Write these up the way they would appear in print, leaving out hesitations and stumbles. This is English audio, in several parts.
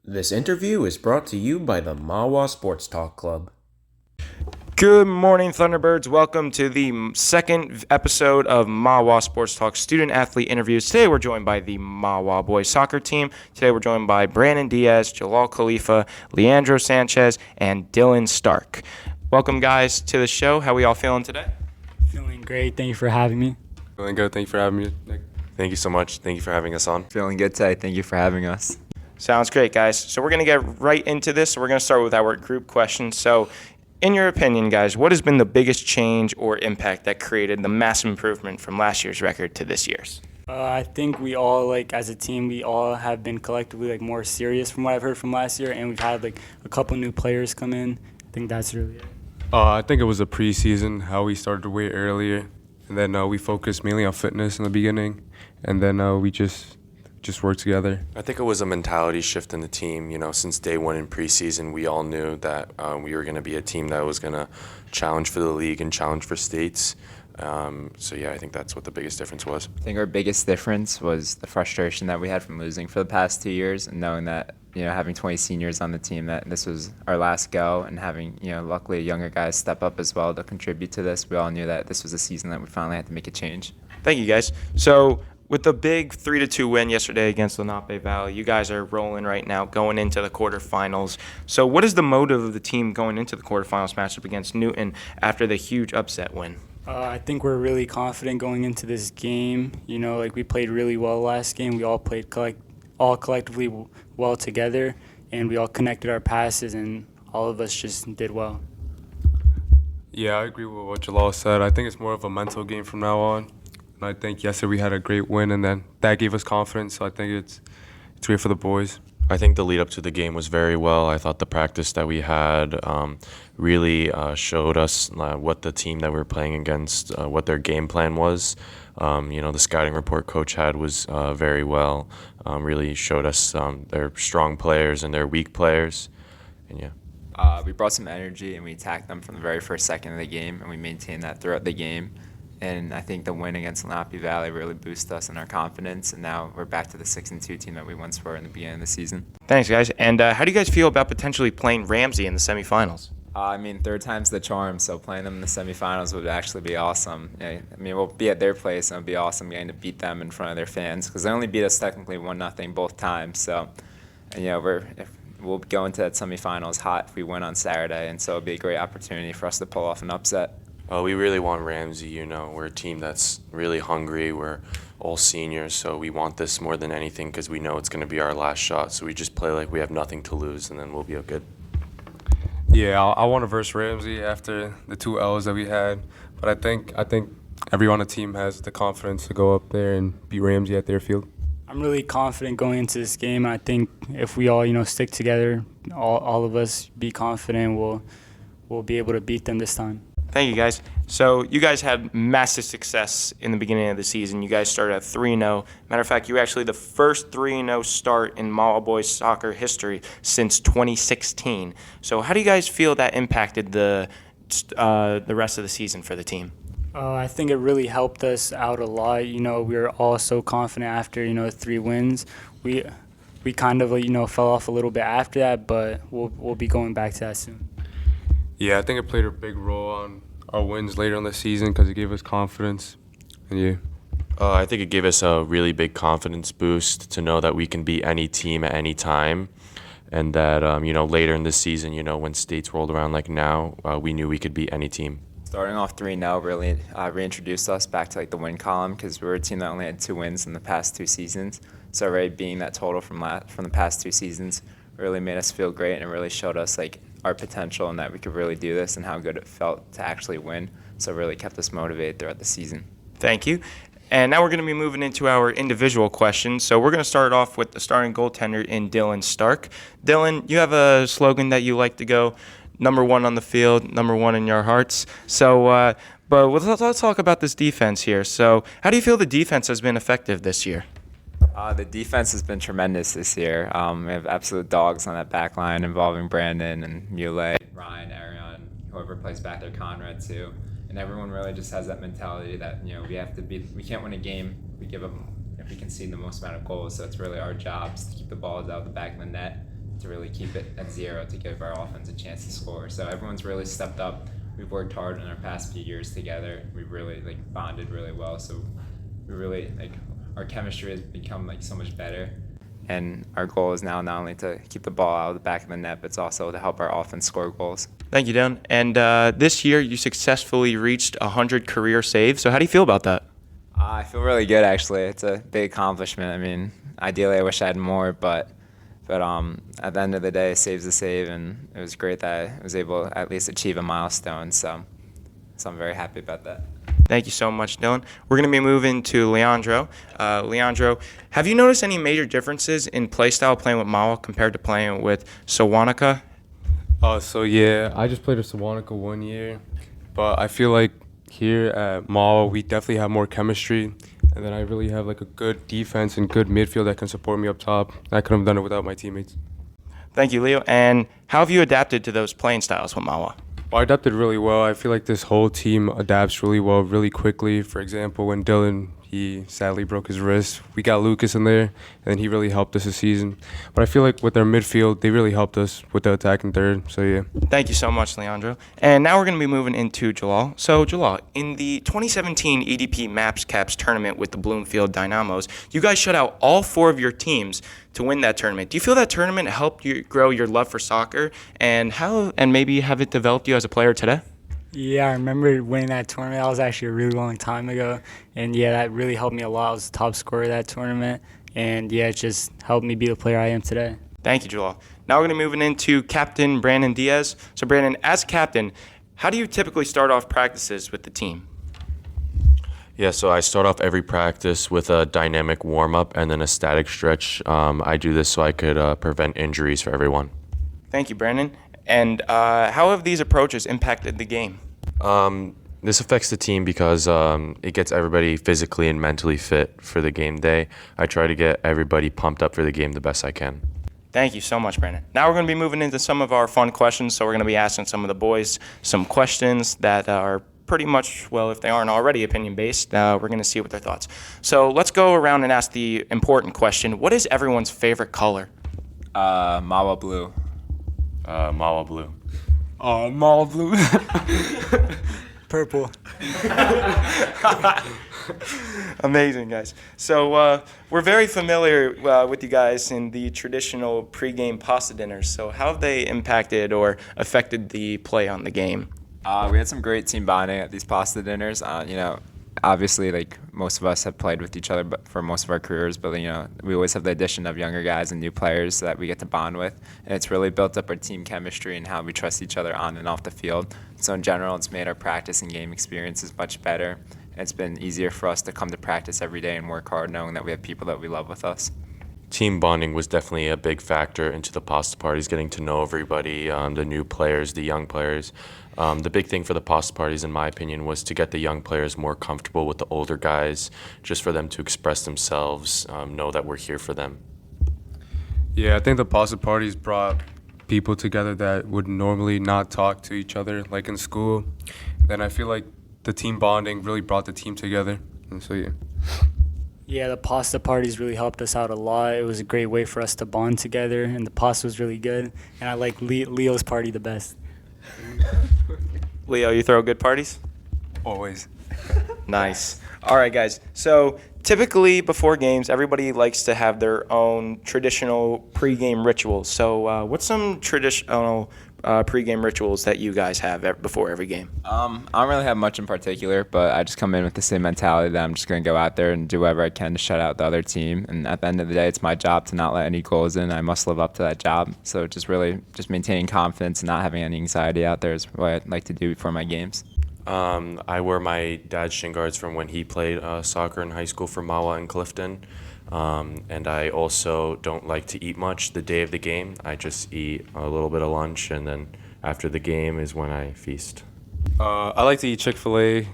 This interview is brought to you by the Mahwah Sports Talk Club. Good morning, Thunderbirds. Welcome to the second episode of Mahwah Sports Talk Student Athlete Interviews. Today we're joined by the Mahwah Boys Soccer team. Today we're joined by Brandon Diaz, Jalal Khalifa, Leandro Sanchez, and Dylan Stark. Welcome, guys, to the show. How are we all feeling today? Feeling great. Thank you for having me. Feeling good. Thank you for having me, Nick. Thank you so much. Thank you for having us on. Feeling good today. Thank you for having us. Sounds great, guys. So we're going to get right into this. So we're going to start with our group question. So in your opinion, guys, what has been the biggest change or impact that created the massive improvement from last year's record to this year's? I think we all, as a team, we all have been collectively, more serious from what I've heard from last year, and we've had, a couple new players come in. I think that's really it. I think it was a preseason, how we started way earlier, and then we focused mainly on fitness in the beginning, and then we just worked together. I think it was a mentality shift in the team. You know, since day one in preseason, we all knew that we were going to be a team that was going to challenge for the league and challenge for states. I think that's what the biggest difference was. I think our biggest difference was the frustration that we had from losing for the past 2 years, and knowing that, having 20 seniors on the team, that this was our last go, and having, luckily younger guys step up as well to contribute to this. We all knew that this was a season that we finally had to make a change. Thank you, guys. So with the big 3-2 win yesterday against Lenape Valley, you guys are rolling right now, going into the quarterfinals. So what is the motive of the team going into the quarterfinals matchup against Newton after the huge upset win? I think we're really confident going into this game. We played really well last game. We all played collectively well together, and we all connected our passes, and all of us just did well. Yeah, I agree with what Jalal said. I think it's more of a mental game from now on. And I think yesterday we had a great win, and then that gave us confidence. So I think it's great for the boys. I think the lead up to the game was very well. I thought the practice that we had really showed us what the team that we were playing against, what their game plan was. The scouting report coach had was very well. Really showed us their strong players and their weak players. And yeah. We brought some energy, and we attacked them from the very first second of the game, and we maintained that throughout the game. And I think the win against Lenape Valley really boosted us in our confidence, and now we're back to the 6-2 team that we once were in the beginning of the season. Thanks, guys. And how do you guys feel about potentially playing Ramsey in the semifinals? Third time's the charm, so playing them in the semifinals would actually be awesome. We'll be at their place, and it'll be awesome getting to beat them in front of their fans, because they only beat us technically 1-0 both times. So, we'll go into that semifinals hot if we win on Saturday, and so it'll be a great opportunity for us to pull off an upset. We really want Ramsey. We're a team that's really hungry. We're all seniors, so we want this more than anything because we know it's going to be our last shot. So we just play like we have nothing to lose, and then we'll be good. Yeah, I want to verse Ramsey after the 2 L's that we had, but I think everyone on the team has the confidence to go up there and beat Ramsey at their field. I'm really confident going into this game. I think if we all, stick together, all of us be confident, we'll be able to beat them this time. Thank you, guys. So you guys had massive success in the beginning of the season. You guys started at 3-0. Matter of fact, you were actually the first 3-0 start in Mahwah Boys Soccer history since 2016. So how do you guys feel that impacted the rest of the season for the team? I think it really helped us out a lot. We were all so confident after 3 wins. We kind of fell off a little bit after that, but we'll be going back to that soon. Yeah, I think it played a big role on our wins later in the season because it gave us confidence. And yeah. I think it gave us a really big confidence boost to know that we can beat any team at any time, and that later in the season, when states rolled around like now, we knew we could beat any team. Starting off 3-0 really reintroduced us back to the win column, because we were a team that only had 2 wins in the past 2 seasons. So already being that total from the past 2 seasons really made us feel great, and it really showed us our potential and that we could really do this and how good it felt to actually win. So it really kept us motivated throughout the season. Thank you. And now we're going to be moving into our individual questions. So we're going to start off with the starting goaltender in Dylan Stark. Dylan, you have a slogan that you like to go, number 1 on the field, number 1 in your hearts. So, but let's talk about this defense here. So how do you feel the defense has been effective this year? The defense has been tremendous this year. We have absolute dogs on that back line involving Brandon and Muley, Ryan, Arion, whoever plays back there, Conrad too. And everyone really just has that mentality that, we can't win a game if we concede the most amount of goals. So it's really our jobs to keep the balls out of the back of the net, to to really keep it at 0 to give our offense a chance to score. So everyone's really stepped up. We've worked hard in our past few years together. We've really bonded really well. So we really our chemistry has become so much better. And our goal is now not only to keep the ball out of the back of the net, but it's also to help our offense score goals. Thank you, Dylan. And this year, you successfully reached 100 career saves. So how do you feel about that? I feel really good, actually. It's a big accomplishment. I mean, ideally, I wish I had more, but at the end of the day, a save's a save, and it was great that I was able to at least achieve a milestone. So I'm very happy about that. Thank you so much, Dylan. We're going to be moving to Leandro. Leandro, have you noticed any major differences in play style playing with Mahwah compared to playing with Sawanica? Yeah, I just played with Sawanica 1 year, but I feel like here at Mahwah, we definitely have more chemistry, and then I really have a good defense and good midfield that can support me up top. I couldn't have done it without my teammates. Thank you, Leo. And how have you adapted to those playing styles with Mahwah? Well, I adapted really well. I feel like this whole team adapts really well, really quickly. For example, when Dylan, he sadly broke his wrist, we got Lucas in there, and he really helped us this season. But I feel like with our midfield, they really helped us with the attacking third. So, yeah. Thank you so much, Leandro. And now we're going to be moving into Jalal. So, Jalal, in the 2017 EDP Maps Caps tournament with the Bloomfield Dynamos, you guys shut out all 4 of your teams to win that tournament. Do you feel that tournament helped you grow your love for soccer, and maybe have it developed you as a player today? Yeah, I remember winning that tournament. That was actually a really long time ago. And, yeah, that really helped me a lot. I was the top scorer of that tournament. And, yeah, it just helped me be the player I am today. Thank you, Jalal. Now we're going to be moving into Captain Brandon Diaz. So, Brandon, as captain, how do you typically start off practices with the team? Yeah, so I start off every practice with a dynamic warm-up and then a static stretch. I do this so I could prevent injuries for everyone. Thank you, Brandon. And how have these approaches impacted the game? This affects the team because it gets everybody physically and mentally fit for the game day. I try to get everybody pumped up for the game the best I can. Thank you so much, Brandon. Now we're going to be moving into some of our fun questions. So we're going to be asking some of the boys some questions that are pretty much, well, if they aren't already opinion-based, we're going to see what their thoughts. So let's go around and ask the important question. What is everyone's favorite color? Mahwah blue. Mahwah blue. Mahwah blue. Purple. Amazing, guys. So we're very familiar with you guys in the traditional pregame pasta dinners. So how have they impacted or affected the play on the game? We had some great team bonding at these pasta dinners. Obviously, most of us have played with each other for most of our careers, but we always have the addition of younger guys and new players that we get to bond with, and it's really built up our team chemistry and how we trust each other on and off the field. So in general, it's made our practice and game experiences much better, and it's been easier for us to come to practice every day and work hard knowing that we have people that we love with us. Team bonding was definitely a big factor into the pasta parties, getting to know everybody, the new players, the young players. The big thing for the pasta parties, in my opinion, was to get the young players more comfortable with the older guys, just for them to express themselves, know that we're here for them. Yeah, I think the pasta parties brought people together that would normally not talk to each other, like in school. Then I feel like the team bonding really brought the team together. And so, yeah. Yeah, the pasta parties really helped us out a lot. It was a great way for us to bond together, and the pasta was really good. And I like Leo's party the best. Leo, you throw good parties? Always. Nice. All right, guys. So typically before games, everybody likes to have their own traditional pregame rituals. So what's some traditional pregame rituals that you guys have before every game? I don't really have much in particular, but I just come in with the same mentality that I'm just going to go out there and do whatever I can to shut out the other team. And at the end of the day, it's my job to not let any goals in. I must live up to that job. So just maintaining confidence and not having any anxiety out there is what I'd like to do before my games. I wear my dad's shin guards from when he played soccer in high school for Mahwah and Clifton. And I also don't like to eat much the day of the game. I just eat a little bit of lunch, and then after the game is when I feast. I like to eat Chick-fil-A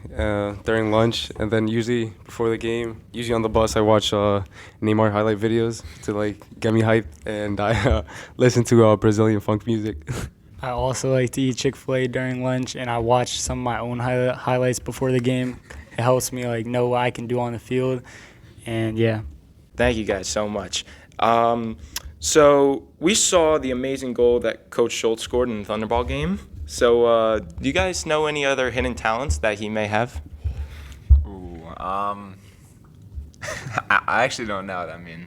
during lunch, and then usually before the game, usually on the bus, I watch Neymar highlight videos to get me hyped, and I listen to Brazilian funk music. I also like to eat Chick-fil-A during lunch, and I watch some of my own highlights before the game. It helps me know what I can do on the field, and yeah. Thank you guys so much. So we saw the amazing goal that Coach Schultz scored in the Thunderball game. So do you guys know any other hidden talents that he may have? I actually don't know. I mean,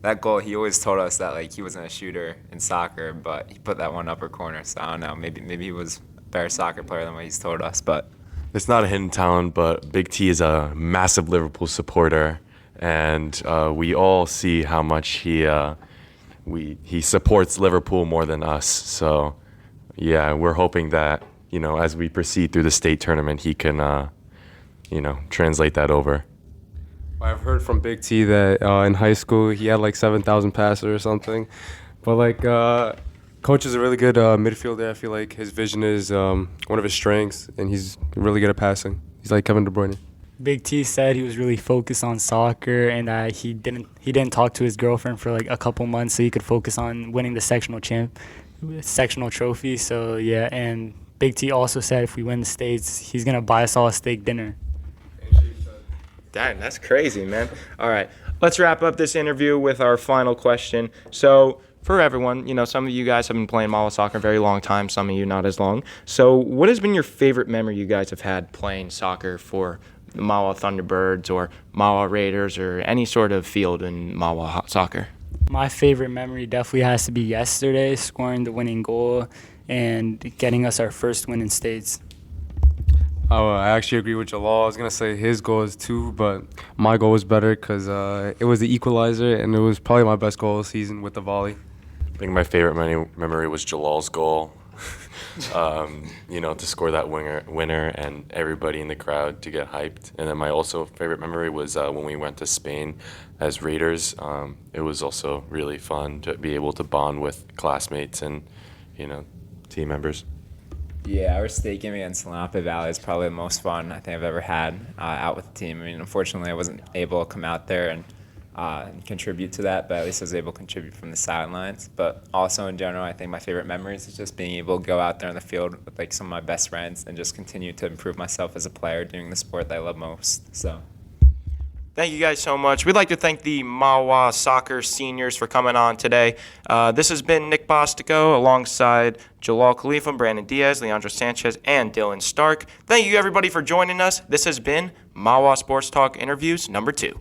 that goal, he always told us that like he wasn't a shooter in soccer, but he put that one upper corner. So I don't know. Maybe he was a better soccer player than what he's told us. But It's not a hidden talent, but Big T is a massive Liverpool supporter, and we all see how much he supports Liverpool more than us. So, yeah, we're hoping that as we proceed through the state tournament, he can translate that over. I've heard from Big T that in high school he had like 7,000 passes or something. But Coach is a really good midfielder. I feel like his vision is one of his strengths, and he's really good at passing. He's like Kevin De Bruyne. Big T said he was really focused on soccer, and he didn't talk to his girlfriend for like a couple months so he could focus on winning the sectional trophy. So yeah, and Big T also said if we win the states, he's gonna buy us all a steak dinner. Dang, that's crazy, man. All right, let's wrap up this interview with our final question. So for everyone, some of you guys have been playing Mahwah soccer a very long time, some of you not as long. So what has been your favorite memory you guys have had playing soccer for the Mahwah Thunderbirds or Mahwah Raiders or any sort of field in Mahwah soccer? My favorite memory definitely has to be yesterday, scoring the winning goal and getting us our first win in states. Oh, I actually agree with Jalal. I was going to say his goal is 2, but my goal was better because it was the equalizer, and it was probably my best goal of the season with the volley. I think my favorite memory was Jalal's goal. To score that winner and everybody in the crowd to get hyped. And then my also favorite memory was when we went to Spain as Raiders. It was also really fun to be able to bond with classmates and, team members. yeah, our state game against Lenape Valley is probably the most fun I think I've ever had out with the team. I mean, unfortunately, I wasn't able to come out there and contribute to that, but at least I was able to contribute from the sidelines. But also in general, I think my favorite memories is just being able to go out there on the field with like some of my best friends and just continue to improve myself as a player doing the sport that I love most. So. Thank you guys so much. We'd like to thank the Mahwah Soccer Seniors for coming on today. This has been Nick Bostico alongside Jalal Khalifa, Brandon Diaz, Leandro Sanchez, and Dylan Stark. Thank you everybody for joining us. This has been Mahwah Sports Talk Interviews number 2.